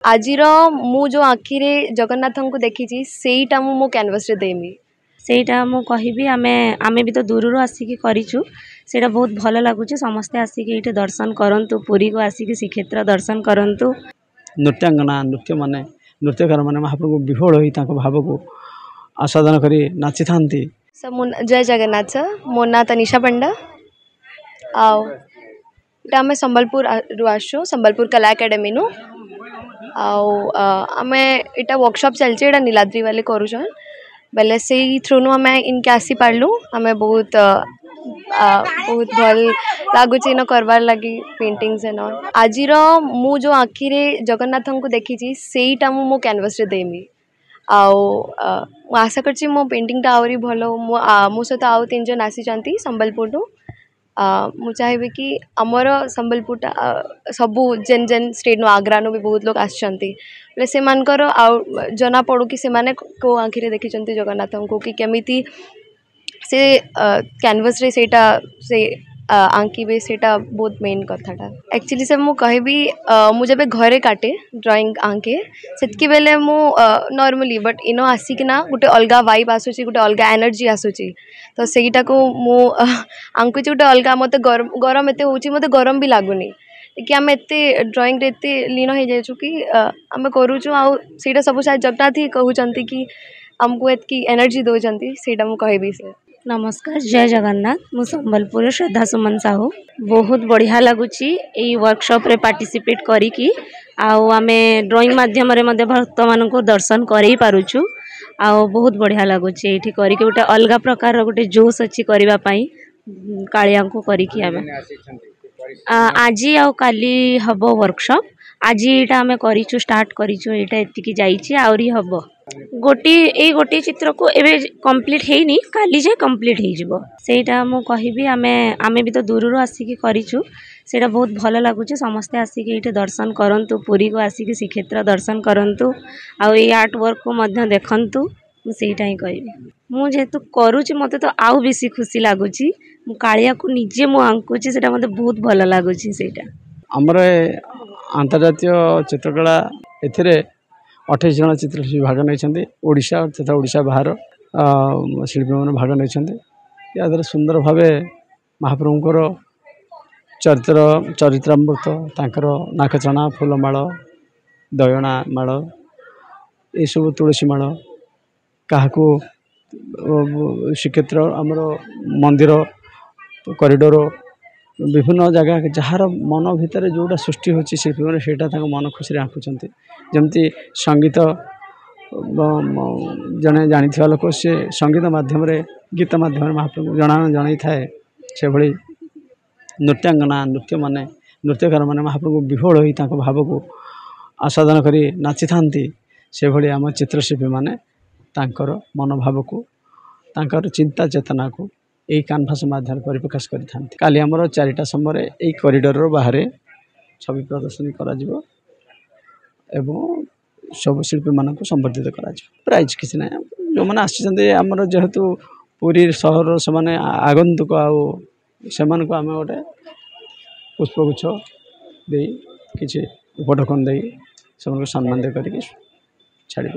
आजिर मु जो आखिरे जगन्नाथ को देखी सेटा मो कैनवास रे देमी ସେଇଟା ମୁଁ କହିବି ଆମେ ବି ତ ଦୂରରୁ ଆସିକି କରିଛୁ ସେଇଟା ବହୁତ ଭଲ ଲାଗୁଛି ସମସ୍ତେ ଆସିକି ଏଇଠି ଦର୍ଶନ କରନ୍ତୁ ପୁରୀକୁ ଆସିକି ଶ୍ରୀକ୍ଷେତ୍ର ଦର୍ଶନ କରନ୍ତୁ नृत्यांगना नृत्य माने नृत्यकार माने महाप्रभु विभोल होई ताको भावको आस्वादन करी नाची थांती। जय जगन्नाथ सर मो ना तनिषा पंडा आउ आमे संबलपुर रु आसु संबलपुर कला एकेडमी नु आउ आमे इटा वर्कशॉप चलचे इटा नीलाद्री वाले करूछन बेले से थ्रू नु आमे इनके आसी पारलु आमे बहुत बहुत भल लागुची न करवार लगी पेंटिंग्स एंड ऑल आजिर मु जो आखिरे जगन्नाथ को देखी सेटा मो कैनवास रे देमी आउ आशा करछि मो पेंटिंग टा आवरी भलो मो सहित आउ 3 जन आसी चंती संबलपुर नु मु चाहिए कि आमर संबलपुर सबू जेन जेन स्टेट नु आग्रा नु भी बहुत लोग आसचंती बोले से मानकर जना पड़ू कि से माने को आखिरे देखी चंती जगन्नाथ को कि केमिति से कैनवास रे सेटा से आंकीबे सेटा बहुत मेन कथाटा एक्चुअली से मु कहबी मु जब घरे काटे ड्राइंग आंके सेतकी बेले मु नॉर्मली बट इनो आसिकिना गोटे अलगा वाइब आसुची गोटे अलगा एनर्जी आसुची तो सेटा को मु आंकुची गोटे अलगा मते गरम एते होची मते गरम भी लागुनी कि आम एते ड्राइंग रे एते लीन हो जाइछु कि आम करूछु आ सेटा सब शायद जगन्नाथ ही कहउचंती कि हमको एतकी एनर्जी दोचंती सेटा मु कहबी से नमस्कार जय जगन्नाथ मु संबलपुर श्रद्धा सुमन साहू बहुत बढ़िया लगुची एई वर्कशॉप रे पार्टिसिपेट करिकी आउ आमे ड्राइंग माध्यम रे मध्ये भक्त मान को दर्शन करई पारुछु आउ बहुत बढ़िया लगुची एठी करिके गोटे अलगा प्रकार रो गोटे जोश अछि करबा पई कालिया को करिकी आमे आजी आउ काली हबो वर्कशॉप आज एटा आमे करिछु स्टार्ट करिछु एटा एतिकी जाईची आउरी हबो गोटे चित्र को एबे कंप्लीट हेनी काली जे कंप्लीट हे जिवो सेटा मु कहिबी आमे भी तो दूरରୁ ଆସିକି करिछु सेटा बहुत भल लागुचे समस्ते आसिकी एठी दर्शन करंतु पुरी को आसिकी श्रीक्षेत्र दर्शन करंतु आ ए आर्ट वर्क को मध्य देखंतु मु सेटा ही कहिबी मु जेतु करूची मते तो आउ बेसी खुशी लागुची मु कालिया को निजे मु आंकुची सेटा मते बहुत भल लागुची सेटा हमरे अंतर्राष्ट्रीय चित्रकला एथिरे 28 जन चित्रशिल्पी भाग नहीं ओडिशा तथा ओडिशा बाहर शिल्पी मैंने भाग नहीं या सुंदर भाव महाप्रभुंर चरित्रामृत तांकर नाकचना फूलमाल दयना माल ये सब तुलसी माल क्या श्रीक्षेत्र आमर मंदिर कॉरिडोर विभिन्न जगह जार मन भितर जोटा सृष्टि होची शिल्पी मैंने से मन खुशी आंकुंट जमती संगीत जने जानी लोक से संगीत माध्यम गीत माध्यम महाप्रभु जन थाए से भली नृत्यांगना नृत्य माने नृत्यकार माने महाप्रभु विभोल होई ताको भावको आस्वादन करी नाची थांती से भली आम चित्रशिल्पी माने तांकर मनोभाव को तांकर चिंता चेतना को यही कैनभास माध्यम परिप्रकाश करें काली आमर 4टा समय यही कॉरिडोर बाहर छवि प्रदर्शनी करा एवं सब शिल्पी मान संबर्धित करा प्राइज किसी ना जो मैंने आमर जेहेतु पुरी सहर से आगंतुक आम गोटे पुष्पगुच्छ दे कि उपढकन दे सम्मान दे कर छाड़ी